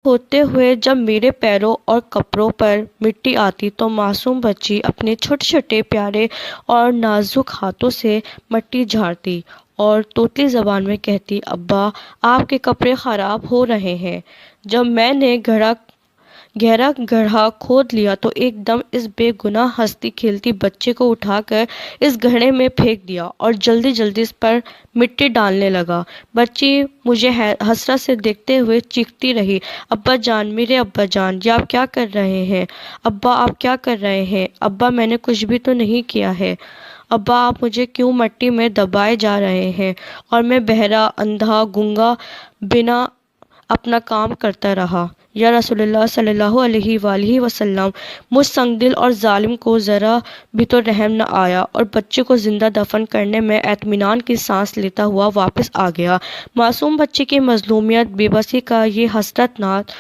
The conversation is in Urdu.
ہوتے ہوئے جب میرے پیروں اور کپڑوں پر مٹی آتی تو معصوم بچی اپنے چھوٹے چھوٹے پیارے اور نازک ہاتھوں سے مٹی جھاڑتی اور طوطی زبان میں کہتی، ابا آپ کے کپڑے خراب ہو رہے ہیں۔ جب میں نے گہرا گڑھا کھود لیا تو ایک دم اس بے گناہ ہنستی کھیلتی بچے کو اٹھا کر اس گڑھے میں پھینک دیا اور جلدی جلدی اس پر مٹی ڈالنے لگا۔ بچی مجھے حسرت سے دیکھتے ہوئے چیختی رہی، ابا جان، میرے ابا جان، یہ آپ کیا کر رہے ہیں؟ ابا آپ کیا کر رہے ہیں؟ ابا میں نے کچھ بھی تو نہیں کیا ہے۔ ابا آپ مجھے کیوں مٹی میں دبائے جا رہے ہیں؟ اور میں بہرا، اندھا، گونگا بنا اپنا کام کرتا رہا۔ یا رسول اللہ صلی اللہ علیہ وآلہ وسلم، مجھ سنگ دل اور ظالم کو ذرا بھی تو رحم نہ آیا اور بچے کو زندہ دفن کرنے میں اطمینان کی سانس لیتا ہوا واپس آ گیا۔ معصوم بچے کی مظلومیت، بے بسی کا یہ حسرت ناک